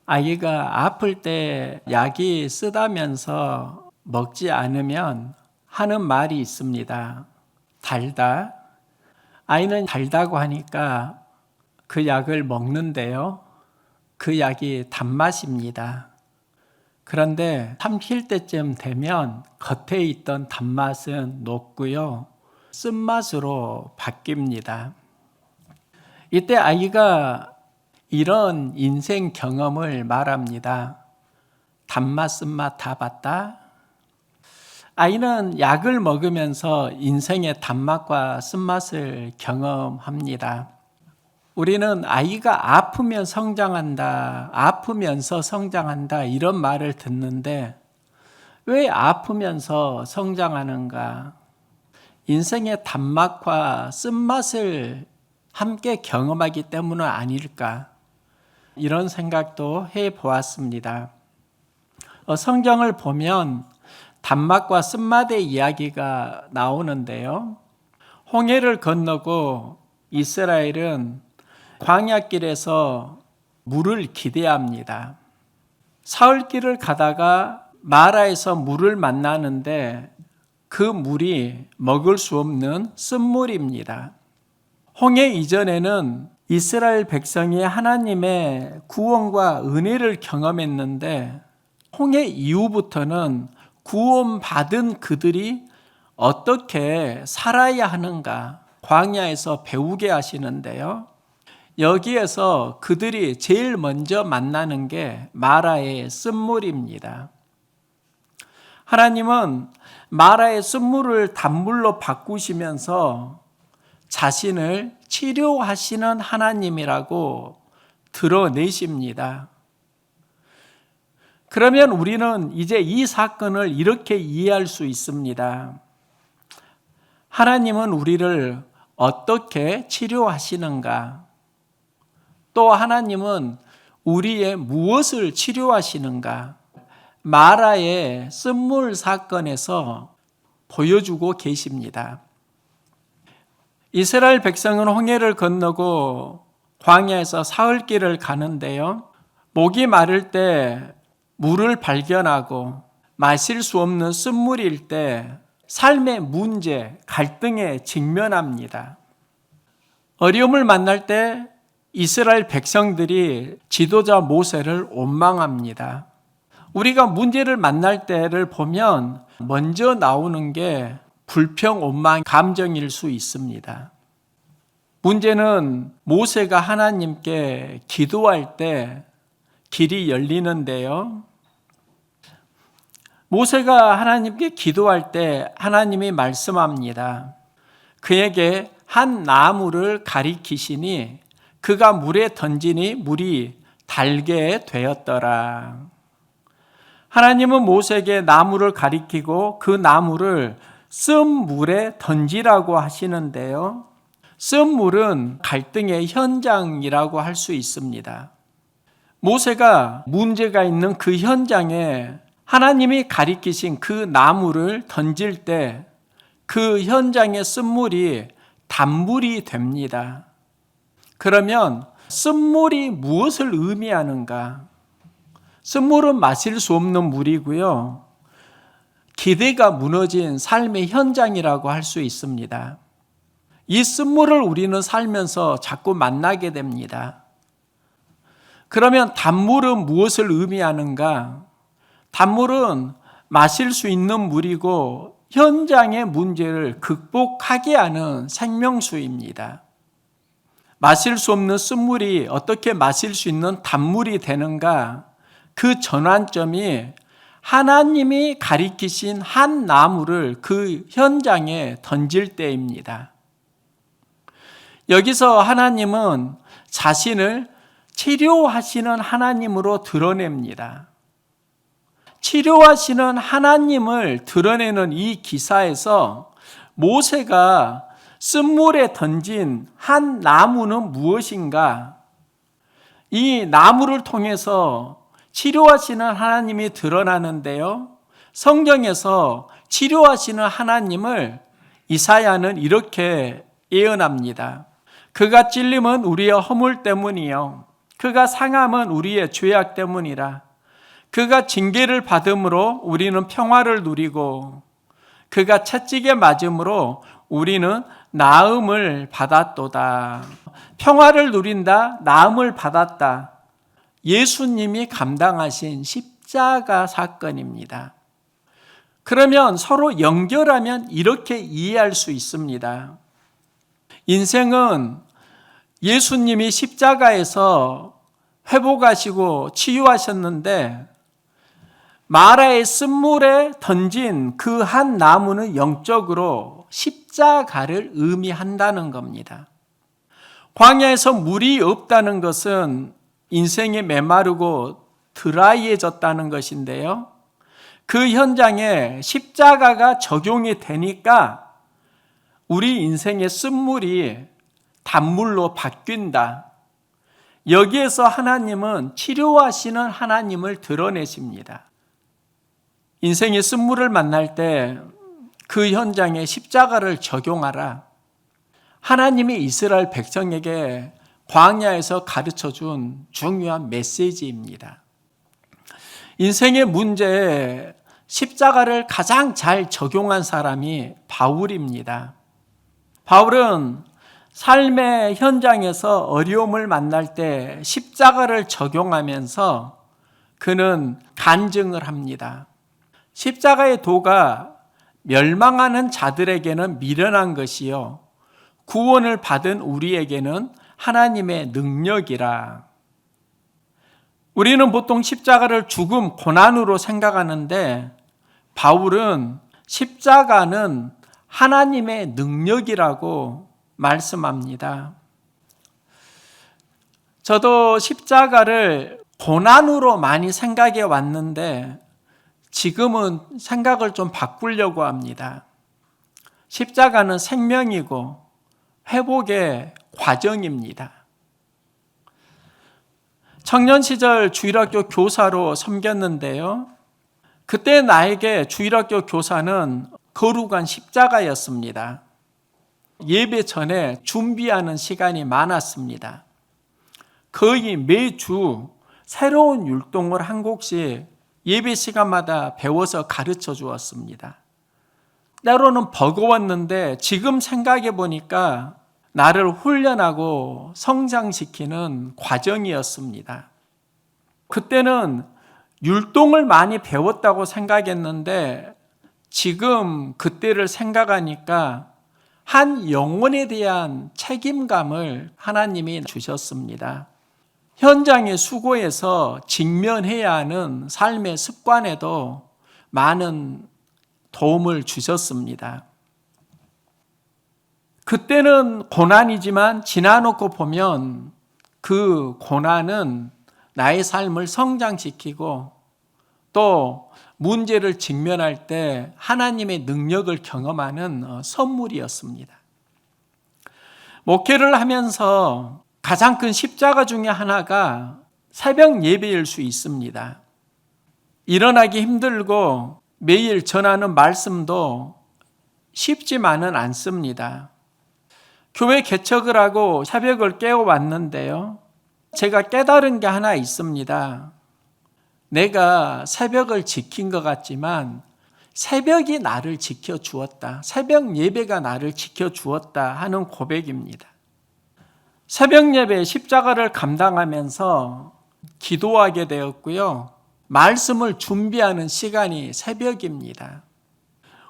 아이가 아플 때 약이 쓰다면서 먹지 않으면 하는 말이 있습니다. 달다. 아이는 달다고 하니까 그 약을 먹는데요. 그 약이 단맛입니다. 그런데 삼킬 때쯤 되면 겉에 있던 단맛은 녹고요. 쓴맛으로 바뀝니다. 이때 아이가 이런 인생 경험을 말합니다. 단맛, 쓴맛 다 봤다? 아이는 약을 먹으면서 인생의 단맛과 쓴맛을 경험합니다. 우리는 아이가 아프면 성장한다, 아프면서 성장한다 이런 말을 듣는데 왜 아프면서 성장하는가? 인생의 단맛과 쓴맛을 함께 경험하기 때문은 아닐까? 이런 생각도 해보았습니다. 성경을 보면 단맛과 쓴맛의 이야기가 나오는데요. 홍해를 건너고 이스라엘은 광야길에서 물을 기대합니다. 사흘길을 가다가 마라에서 물을 만나는데 그 물이 먹을 수 없는 쓴물입니다. 홍해 이전에는 이스라엘 백성이 하나님의 구원과 은혜를 경험했는데 홍해 이후부터는 구원받은 그들이 어떻게 살아야 하는가 광야에서 배우게 하시는데요. 여기에서 그들이 제일 먼저 만나는 게 마라의 쓴물입니다. 하나님은 마라의 쓴물을 단물로 바꾸시면서 자신을 치료하시는 하나님이라고 드러내십니다. 그러면 우리는 이제 이 사건을 이렇게 이해할 수 있습니다. 하나님은 우리를 어떻게 치료하시는가? 또 하나님은 우리의 무엇을 치료하시는가? 마라의 쓴물 사건에서 보여주고 계십니다. 이스라엘 백성은 홍해를 건너고 광야에서 사흘길을 가는데요. 목이 마를 때 물을 발견하고 마실 수 없는 쓴물일 때 삶의 문제, 갈등에 직면합니다. 어려움을 만날 때 이스라엘 백성들이 지도자 모세를 원망합니다. 우리가 문제를 만날 때를 보면 먼저 나오는 게 불평, 원망, 감정일 수 있습니다. 문제는 모세가 하나님께 기도할 때 길이 열리는데요. 모세가 하나님께 기도할 때 하나님이 말씀합니다. 그에게 한 나무를 가리키시니 그가 물에 던지니 물이 달게 되었더라. 하나님은 모세에게 나무를 가리키고 그 나무를 쓴 물에 던지라고 하시는데요. 쓴 물은 갈등의 현장이라고 할 수 있습니다. 모세가 문제가 있는 그 현장에 하나님이 가리키신 그 나무를 던질 때 그 현장의 쓴물이 단물이 됩니다. 그러면 쓴물이 무엇을 의미하는가? 쓴물은 마실 수 없는 물이고요. 기대가 무너진 삶의 현장이라고 할 수 있습니다. 이 쓴물을 우리는 살면서 자꾸 만나게 됩니다. 그러면 단물은 무엇을 의미하는가? 단물은 마실 수 있는 물이고 현장의 문제를 극복하게 하는 생명수입니다. 마실 수 없는 쓴물이 어떻게 마실 수 있는 단물이 되는가? 그 전환점이 하나님이 가리키신 한 나무를 그 현장에 던질 때입니다. 여기서 하나님은 자신을 치료하시는 하나님으로 드러냅니다. 치료하시는 하나님을 드러내는 이 기사에서 모세가 쓴물에 던진 한 나무는 무엇인가? 이 나무를 통해서 치료하시는 하나님이 드러나는데요. 성경에서 치료하시는 하나님을 이사야는 이렇게 예언합니다. 그가 찔림은 우리의 허물 때문이요 그가 상함은 우리의 죄악 때문이라. 그가 징계를 받음으로 우리는 평화를 누리고 그가 채찍에 맞음으로 우리는 나음을 받았도다. 평화를 누린다, 나음을 받았다. 예수님이 감당하신 십자가 사건입니다. 그러면 서로 연결하면 이렇게 이해할 수 있습니다. 인생은 예수님이 십자가에서 회복하시고 치유하셨는데 마라의 쓴물에 던진 그 한 나무는 영적으로 십자가를 의미한다는 겁니다. 광야에서 물이 없다는 것은 인생이 메마르고 드라이해졌다는 것인데요. 그 현장에 십자가가 적용이 되니까 우리 인생의 쓴물이 단물로 바뀐다. 여기에서 하나님은 치료하시는 하나님을 드러내십니다. 인생의 쓴물을 만날 때 그 현장에 십자가를 적용하라. 하나님이 이스라엘 백성에게 광야에서 가르쳐준 중요한 메시지입니다. 인생의 문제에 십자가를 가장 잘 적용한 사람이 바울입니다. 바울은 삶의 현장에서 어려움을 만날 때 십자가를 적용하면서 그는 간증을 합니다. 십자가의 도가 멸망하는 자들에게는 미련한 것이요 구원을 받은 우리에게는 하나님의 능력이라. 우리는 보통 십자가를 죽음, 고난으로 생각하는데 바울은 십자가는 하나님의 능력이라고 말씀합니다. 저도 십자가를 고난으로 많이 생각해 왔는데 지금은 생각을 좀 바꾸려고 합니다. 십자가는 생명이고 회복의 과정입니다. 청년 시절 주일학교 교사로 섬겼는데요. 그때 나에게 주일학교 교사는 거룩한 십자가였습니다. 예배 전에 준비하는 시간이 많았습니다. 거의 매주 새로운 율동을 한 곡씩 예배 시간마다 배워서 가르쳐 주었습니다. 때로는 버거웠는데 지금 생각해 보니까 나를 훈련하고 성장시키는 과정이었습니다. 그때는 율동을 많이 배웠다고 생각했는데 지금 그때를 생각하니까 한 영혼에 대한 책임감을 하나님이 주셨습니다. 현장의 수고에서 직면해야 하는 삶의 습관에도 많은 도움을 주셨습니다. 그때는 고난이지만 지나놓고 보면 그 고난은 나의 삶을 성장시키고 또 문제를 직면할 때 하나님의 능력을 경험하는 선물이었습니다. 목회를 하면서 가장 큰 십자가 중에 하나가 새벽 예배일 수 있습니다. 일어나기 힘들고 매일 전하는 말씀도 쉽지만은 않습니다. 교회 개척을 하고 새벽을 깨워왔는데요. 제가 깨달은 게 하나 있습니다. 내가 새벽을 지킨 것 같지만 새벽이 나를 지켜주었다. 새벽 예배가 나를 지켜주었다 하는 고백입니다. 새벽 예배 십자가를 감당하면서 기도하게 되었고요. 말씀을 준비하는 시간이 새벽입니다.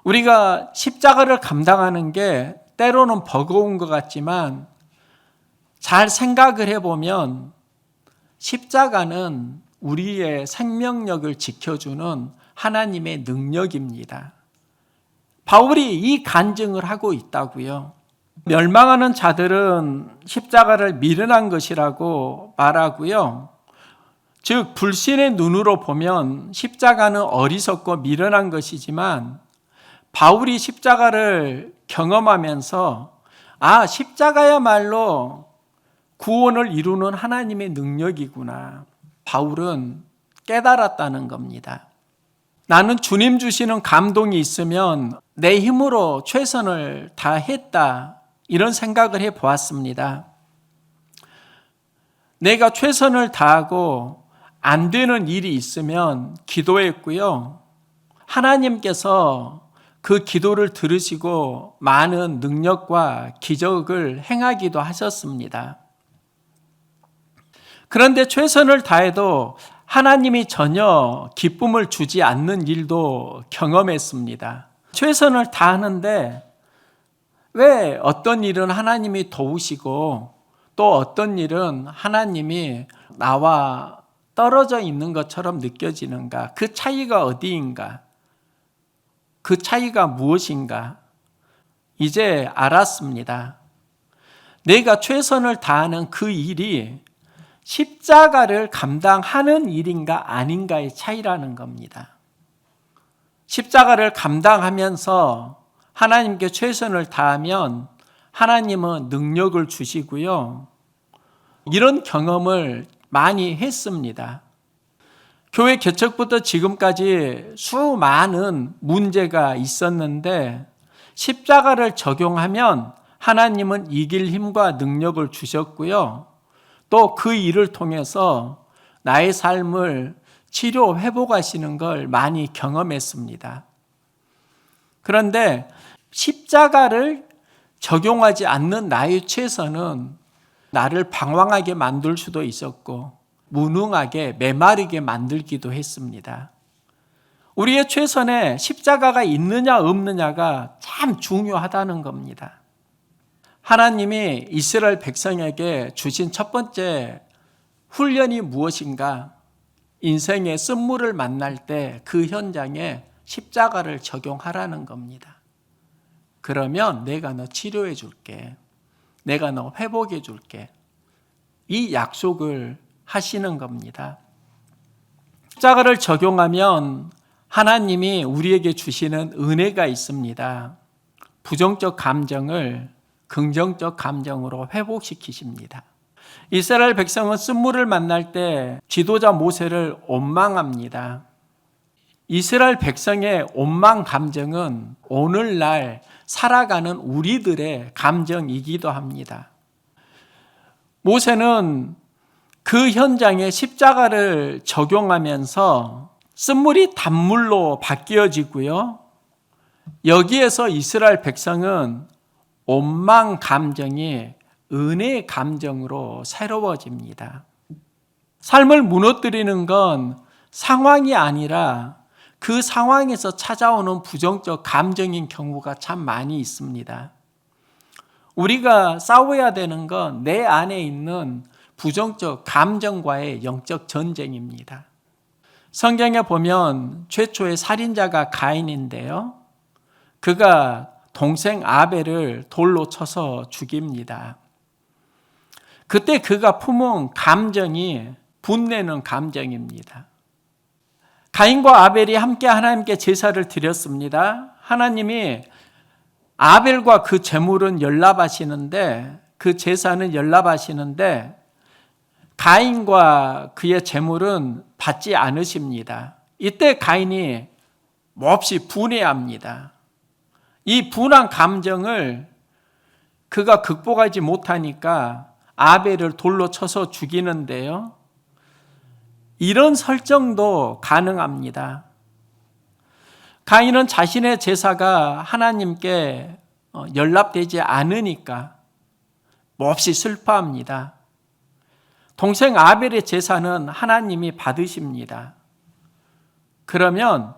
우리가 십자가를 감당하는 게 때로는 버거운 것 같지만 잘 생각을 해보면 십자가는 우리의 생명력을 지켜주는 하나님의 능력입니다. 바울이 이 간증을 하고 있다고요. 멸망하는 자들은 십자가를 미련한 것이라고 말하고요. 즉 불신의 눈으로 보면 십자가는 어리석고 미련한 것이지만 바울이 십자가를 경험하면서 십자가야말로 구원을 이루는 하나님의 능력이구나. 바울은 깨달았다는 겁니다. 나는 주님 주시는 감동이 있으면 내 힘으로 최선을 다했다. 이런 생각을 해보았습니다. 내가 최선을 다하고 안 되는 일이 있으면 기도했고요. 하나님께서 그 기도를 들으시고 많은 능력과 기적을 행하기도 하셨습니다. 그런데 최선을 다해도 하나님이 전혀 기쁨을 주지 않는 일도 경험했습니다. 최선을 다하는데 왜 어떤 일은 하나님이 도우시고 또 어떤 일은 하나님이 나와 떨어져 있는 것처럼 느껴지는가? 그 차이가 어디인가? 그 차이가 무엇인가? 이제 알았습니다. 내가 최선을 다하는 그 일이 십자가를 감당하는 일인가 아닌가의 차이라는 겁니다. 십자가를 감당하면서 하나님께 최선을 다하면 하나님은 능력을 주시고요. 이런 경험을 많이 했습니다. 교회 개척부터 지금까지 수많은 문제가 있었는데 십자가를 적용하면 하나님은 이길 힘과 능력을 주셨고요. 또 그 일을 통해서 나의 삶을 치료 회복하시는 걸 많이 경험했습니다. 그런데 십자가를 적용하지 않는 나의 최선은 나를 방황하게 만들 수도 있었고 무능하게 메마르게 만들기도 했습니다. 우리의 최선에 십자가가 있느냐 없느냐가 참 중요하다는 겁니다. 하나님이 이스라엘 백성에게 주신 첫 번째 훈련이 무엇인가? 인생의 쓴물을 만날 때 그 현장에 십자가를 적용하라는 겁니다. 그러면 내가 너 치료해 줄게. 내가 너 회복해 줄게. 이 약속을 하시는 겁니다. 십자가를 적용하면 하나님이 우리에게 주시는 은혜가 있습니다. 부정적 감정을 긍정적 감정으로 회복시키십니다. 이스라엘 백성은 쓴물을 만날 때 지도자 모세를 원망합니다. 이스라엘 백성의 원망 감정은 오늘날 살아가는 우리들의 감정이기도 합니다. 모세는 그 현장에 십자가를 적용하면서 쓴물이 단물로 바뀌어지고요. 여기에서 이스라엘 백성은 원망 감정이 은혜의 감정으로 새로워집니다. 삶을 무너뜨리는 건 상황이 아니라 그 상황에서 찾아오는 부정적 감정인 경우가 참 많이 있습니다. 우리가 싸워야 되는 건 내 안에 있는 부정적 감정과의 영적 전쟁입니다. 성경에 보면 최초의 살인자가 가인인데요. 그가 동생 아벨을 돌로 쳐서 죽입니다. 그때 그가 품은 감정이 분내는 감정입니다. 가인과 아벨이 함께 하나님께 제사를 드렸습니다. 하나님이 아벨과 그 제물은 연납하시는데 그 제사는 연납하시는데 가인과 그의 제물은 받지 않으십니다. 이때 가인이 몹시 분해합니다. 이 분한 감정을 그가 극복하지 못하니까 아벨을 돌로 쳐서 죽이는데요. 이런 설정도 가능합니다. 가인은 자신의 제사가 하나님께 연락되지 않으니까 몹시 슬퍼합니다. 동생 아벨의 제사는 하나님이 받으십니다. 그러면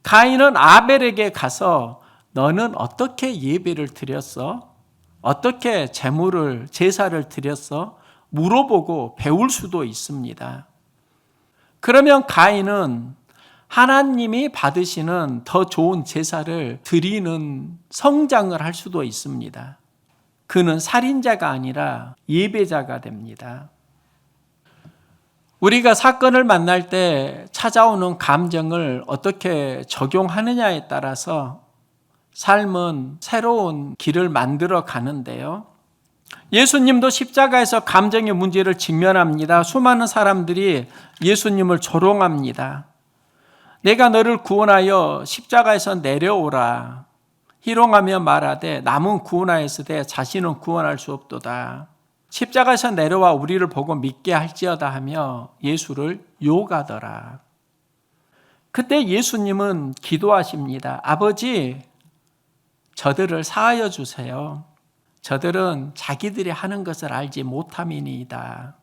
가인은 아벨에게 가서 너는 어떻게 예배를 드렸어? 어떻게 제사를 드렸어? 물어보고 배울 수도 있습니다. 그러면 가인은 하나님이 받으시는 더 좋은 제사를 드리는 성장을 할 수도 있습니다. 그는 살인자가 아니라 예배자가 됩니다. 우리가 사건을 만날 때 찾아오는 감정을 어떻게 적용하느냐에 따라서 삶은 새로운 길을 만들어 가는데요. 예수님도 십자가에서 감정의 문제를 직면합니다. 수많은 사람들이 예수님을 조롱합니다. 내가 너를 구원하여 십자가에서 내려오라. 희롱하며 말하되 남은 구원하였으되 자신은 구원할 수 없도다. 십자가에서 내려와 우리를 보고 믿게 할지어다 하며 예수를 욕하더라. 그때 예수님은 기도하십니다. 아버지, 저들을 사하여 주세요. 저들은 자기들이 하는 것을 알지 못함이니이다.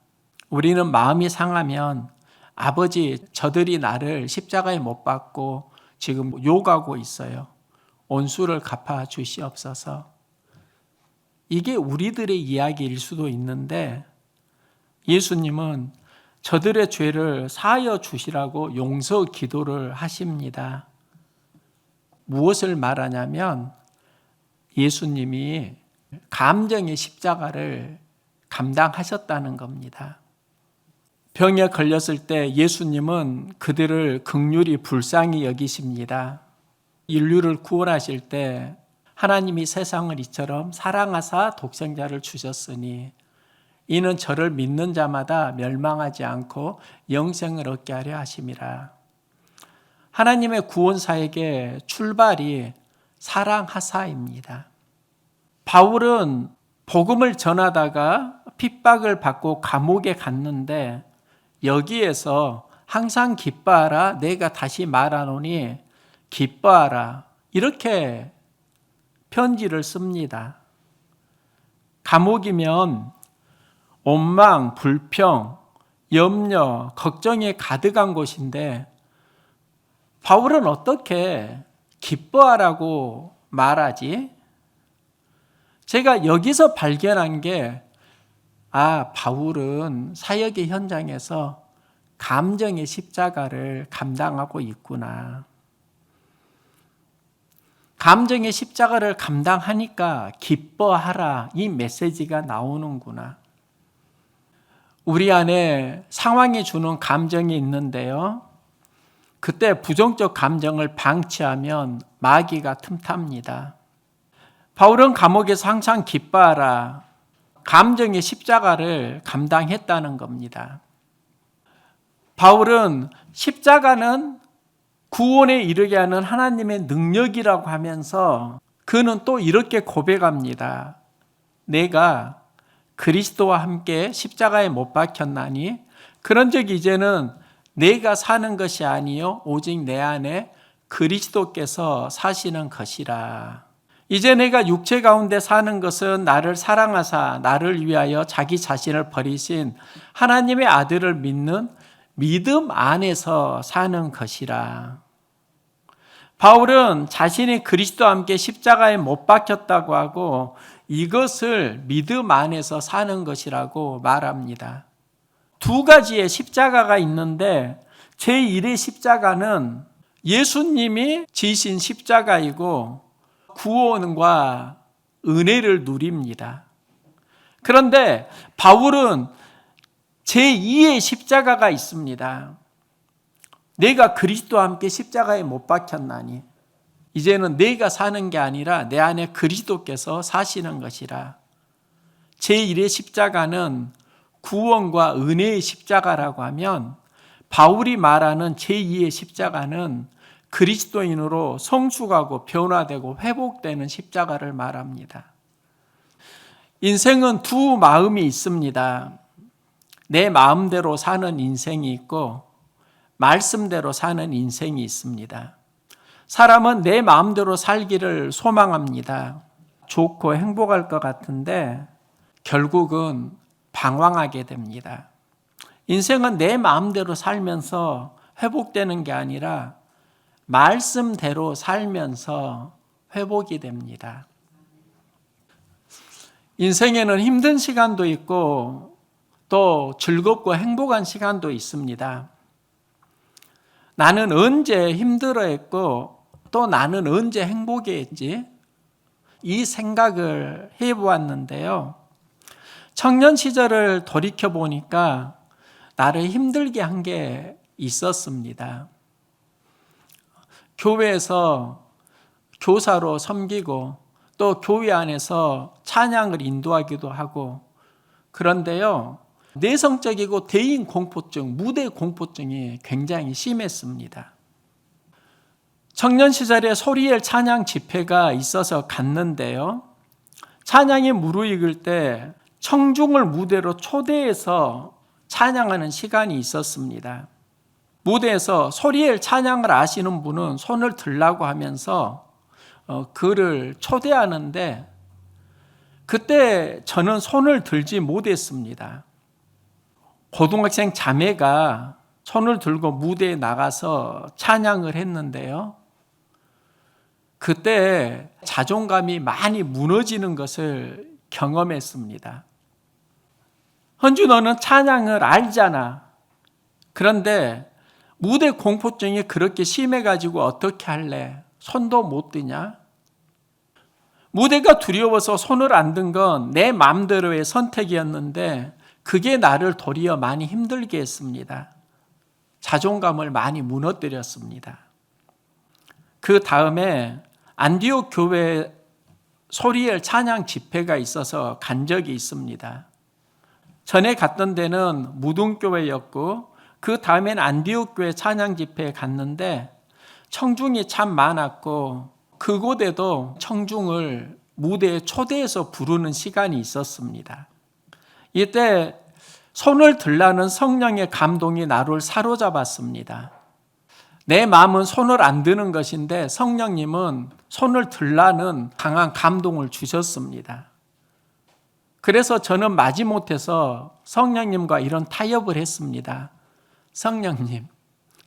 우리는 마음이 상하면 아버지, 저들이 나를 십자가에 못 박고 지금 욕하고 있어요. 온수를 갚아 주시옵소서. 이게 우리들의 이야기일 수도 있는데 예수님은 저들의 죄를 사하여 주시라고 용서 기도를 하십니다. 무엇을 말하냐면 예수님이 감정의 십자가를 감당하셨다는 겁니다. 병에 걸렸을 때 예수님은 그들을 긍휼히 불쌍히 여기십니다. 인류를 구원하실 때 하나님이 세상을 이처럼 사랑하사 독생자를 주셨으니 이는 저를 믿는 자마다 멸망하지 않고 영생을 얻게 하려 하심이라. 하나님의 구원사에게 출발이 사랑하사입니다. 바울은 복음을 전하다가 핍박을 받고 감옥에 갔는데 여기에서 항상 기뻐하라, 내가 다시 말하노니 기뻐하라, 이렇게 편지를 씁니다. 감옥이면 원망, 불평, 염려, 걱정이 가득한 곳인데 바울은 어떻게 기뻐하라고 말하지? 제가 여기서 발견한 게 바울은 사역의 현장에서 감정의 십자가를 감당하고 있구나. 감정의 십자가를 감당하니까 기뻐하라, 이 메시지가 나오는구나. 우리 안에 상황이 주는 감정이 있는데요. 그때 부정적 감정을 방치하면 마귀가 틈탑니다. 바울은 감옥에서 항상 기뻐하라, 감정의 십자가를 감당했다는 겁니다. 바울은 십자가는 구원에 이르게 하는 하나님의 능력이라고 하면서 그는 또 이렇게 고백합니다. 내가 그리스도와 함께 십자가에 못 박혔나니 그런즉 이제는 내가 사는 것이 아니요 오직 내 안에 그리스도께서 사시는 것이라. 이제 내가 육체 가운데 사는 것은 나를 사랑하사 나를 위하여 자기 자신을 버리신 하나님의 아들을 믿는 믿음 안에서 사는 것이라. 바울은 자신이 그리스도와 함께 십자가에 못 박혔다고 하고 이것을 믿음 안에서 사는 것이라고 말합니다. 두 가지의 십자가가 있는데 제1의 십자가는 예수님이 지신 십자가이고 구원과 은혜를 누립니다. 그런데 바울은 제2의 십자가가 있습니다. 내가 그리스도와 함께 십자가에 못 박혔나니 이제는 내가 사는 게 아니라 내 안에 그리스도께서 사시는 것이라. 제1의 십자가는 구원과 은혜의 십자가라고 하면 바울이 말하는 제2의 십자가는 그리스도인으로 성숙하고 변화되고 회복되는 십자가를 말합니다. 인생은 두 마음이 있습니다. 내 마음대로 사는 인생이 있고 말씀대로 사는 인생이 있습니다. 사람은 내 마음대로 살기를 소망합니다. 좋고 행복할 것 같은데 결국은 방황하게 됩니다. 인생은 내 마음대로 살면서 회복되는 게 아니라 말씀대로 살면서 회복이 됩니다. 인생에는 힘든 시간도 있고 또 즐겁고 행복한 시간도 있습니다. 나는 언제 힘들어했고 또 나는 언제 행복했지? 이 생각을 해보았는데요. 청년 시절을 돌이켜보니까 나를 힘들게 한 게 있었습니다. 교회에서 교사로 섬기고 또 교회 안에서 찬양을 인도하기도 하고 그런데요. 내성적이고 대인 공포증, 무대 공포증이 굉장히 심했습니다. 청년 시절에 소리엘 찬양 집회가 있어서 갔는데요. 찬양이 무르익을 때 청중을 무대로 초대해서 찬양하는 시간이 있었습니다. 무대에서 소리엘 찬양을 아시는 분은 손을 들라고 하면서 그를 초대하는데 그때 저는 손을 들지 못했습니다. 고등학생 자매가 손을 들고 무대에 나가서 찬양을 했는데요. 그때 자존감이 많이 무너지는 것을 경험했습니다. 헌주, 너는 찬양을 알잖아. 그런데 무대 공포증이 그렇게 심해가지고 어떻게 할래? 손도 못 드냐? 무대가 두려워서 손을 안 든 건 내 마음대로의 선택이었는데 그게 나를 도리어 많이 힘들게 했습니다. 자존감을 많이 무너뜨렸습니다. 그 다음에 안디옥 교회 소리엘 찬양 집회가 있어서 간 적이 있습니다. 전에 갔던 데는 무등교회였고 그 다음에는 안디옥 교회 찬양 집회에 갔는데 청중이 참 많았고 그곳에도 청중을 무대에 초대해서 부르는 시간이 있었습니다. 이때 손을 들라는 성령의 감동이 나를 사로잡았습니다. 내 마음은 손을 안 드는 것인데 성령님은 손을 들라는 강한 감동을 주셨습니다. 그래서 저는 마지못해서 성령님과 이런 타협을 했습니다. 성령님,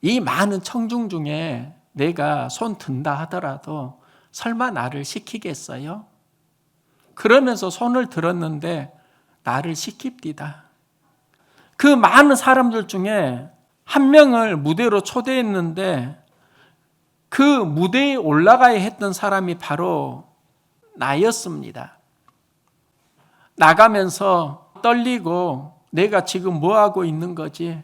이 많은 청중 중에 내가 손 든다 하더라도 설마 나를 시키겠어요? 그러면서 손을 들었는데 나를 시킵디다. 그 많은 사람들 중에 한 명을 무대로 초대했는데 그 무대에 올라가야 했던 사람이 바로 나였습니다. 나가면서 떨리고 내가 지금 뭐 하고 있는 거지?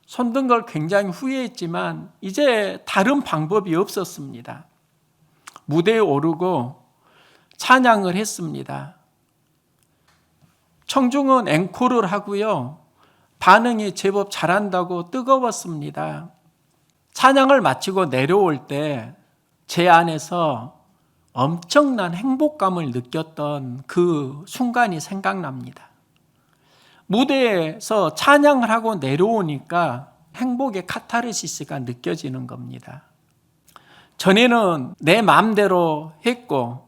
손든 걸 굉장히 후회했지만 이제 다른 방법이 없었습니다. 무대에 오르고 찬양을 했습니다. 청중은 앵콜을 하고요. 반응이 제법 잘한다고 뜨거웠습니다. 찬양을 마치고 내려올 때 제 안에서 엄청난 행복감을 느꼈던 그 순간이 생각납니다. 무대에서 찬양을 하고 내려오니까 행복의 카타르시스가 느껴지는 겁니다. 전에는 내 마음대로 했고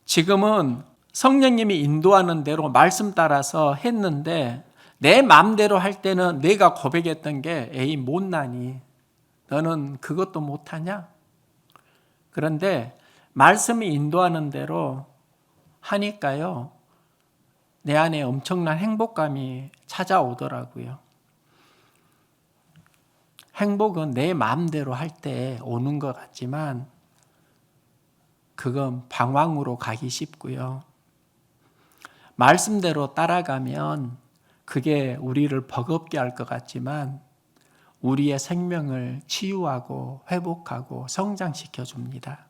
지금은 성령님이 인도하는 대로 말씀 따라서 했는데 내 마음대로 할 때는 내가 고백했던 게 에이 못나니 너는 그것도 못하냐? 그런데 말씀이 인도하는 대로 하니까요 내 안에 엄청난 행복감이 찾아오더라고요. 행복은 내 마음대로 할 때 오는 것 같지만 그건 방황으로 가기 쉽고요. 말씀대로 따라가면 그게 우리를 버겁게 할 것 같지만 우리의 생명을 치유하고 회복하고 성장시켜 줍니다.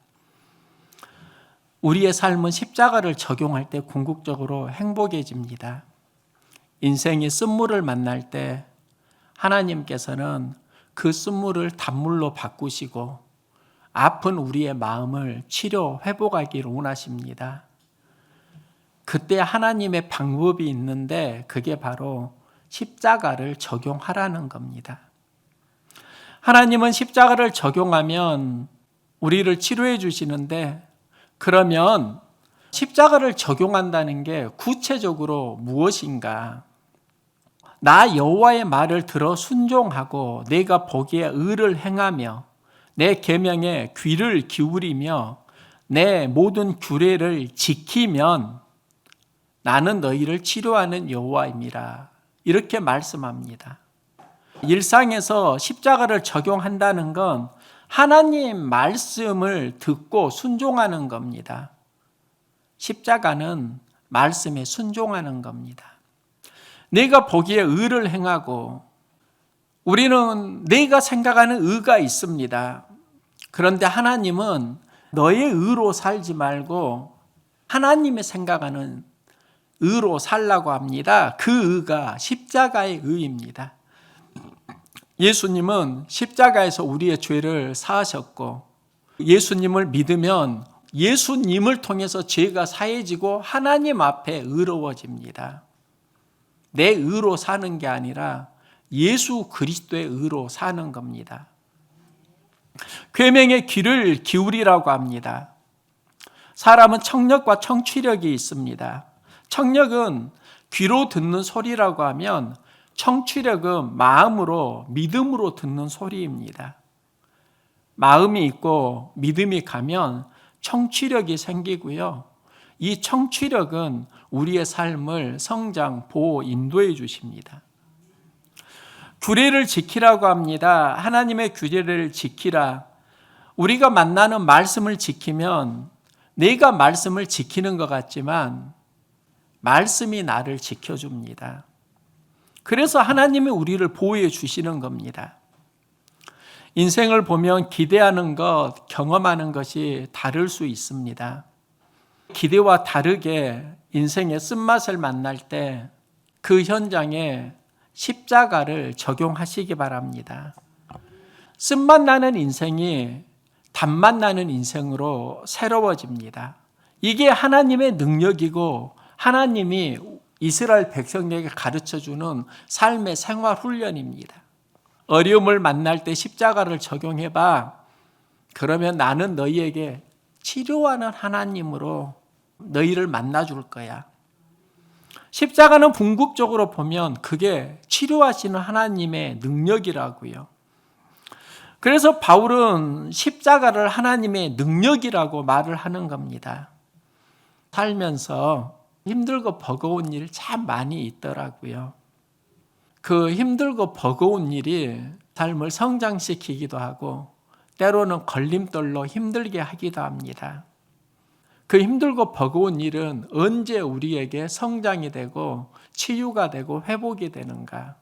우리의 삶은 십자가를 적용할 때 궁극적으로 행복해집니다. 인생이 쓴물을 만날 때 하나님께서는 그 쓴물을 단물로 바꾸시고 아픈 우리의 마음을 치료, 회복하기를 원하십니다. 그때 하나님의 방법이 있는데 그게 바로 십자가를 적용하라는 겁니다. 하나님은 십자가를 적용하면 우리를 치료해 주시는데 그러면 십자가를 적용한다는 게 구체적으로 무엇인가? 나 여호와의 말을 들어 순종하고 내가 보기에 의를 행하며 내 계명에 귀를 기울이며 내 모든 규례를 지키면 나는 너희를 치료하는 여호와임이라. 이렇게 말씀합니다. 일상에서 십자가를 적용한다는 건 하나님 말씀을 듣고 순종하는 겁니다. 십자가는 말씀에 순종하는 겁니다. 내가 보기에 의를 행하고 우리는 내가 생각하는 의가 있습니다. 그런데 하나님은 너의 의로 살지 말고 하나님의 생각하는 의로 살라고 합니다. 그 의가 십자가의 의입니다. 예수님은 십자가에서 우리의 죄를 사하셨고 예수님을 믿으면 예수님을 통해서 죄가 사해지고 하나님 앞에 의로워집니다. 내 의로 사는 게 아니라 예수 그리스도의 의로 사는 겁니다. 계명의 귀를 기울이라고 합니다. 사람은 청력과 청취력이 있습니다. 청력은 귀로 듣는 소리라고 하면 청취력은 마음으로, 믿음으로 듣는 소리입니다. 마음이 있고 믿음이 가면 청취력이 생기고요. 이 청취력은 우리의 삶을 성장, 보호, 인도해 주십니다. 규례를 지키라고 합니다. 하나님의 규례를 지키라. 우리가 만나는 말씀을 지키면 내가 말씀을 지키는 것 같지만 말씀이 나를 지켜줍니다. 그래서 하나님이 우리를 보호해 주시는 겁니다. 인생을 보면 기대하는 것, 경험하는 것이 다를 수 있습니다. 기대와 다르게 인생의 쓴맛을 만날 때 그 현장에 십자가를 적용하시기 바랍니다. 쓴맛 나는 인생이 단맛 나는 인생으로 새로워집니다. 이게 하나님의 능력이고 하나님이 이스라엘 백성에게 가르쳐주는 삶의 생활 훈련입니다. 어려움을 만날 때 십자가를 적용해봐. 그러면 나는 너희에게 치료하는 하나님으로 너희를 만나줄 거야. 십자가는 궁극적으로 보면 그게 치료하시는 하나님의 능력이라고요. 그래서 바울은 십자가를 하나님의 능력이라고 말을 하는 겁니다. 살면서 힘들고 버거운 일 참 많이 있더라고요. 그 힘들고 버거운 일이 삶을 성장시키기도 하고 때로는 걸림돌로 힘들게 하기도 합니다. 그 힘들고 버거운 일은 언제 우리에게 성장이 되고 치유가 되고 회복이 되는가?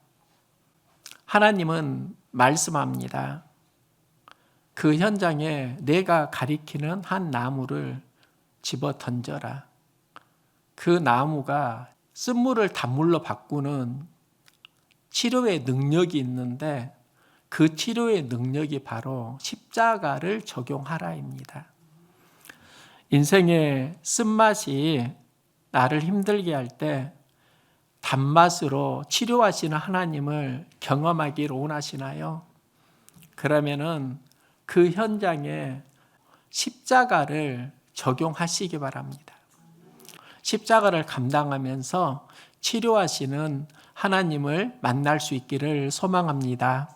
하나님은 말씀합니다. 그 현장에 내가 가리키는 한 나무를 집어 던져라. 그 나무가 쓴물을 단물로 바꾸는 치료의 능력이 있는데 그 치료의 능력이 바로 십자가를 적용하라입니다. 인생의 쓴맛이 나를 힘들게 할 때 단맛으로 치료하시는 하나님을 경험하기를 원하시나요? 그러면은 그 현장에 십자가를 적용하시기 바랍니다. 십자가를 감당하면서 치료하시는 하나님을 만날 수 있기를 소망합니다.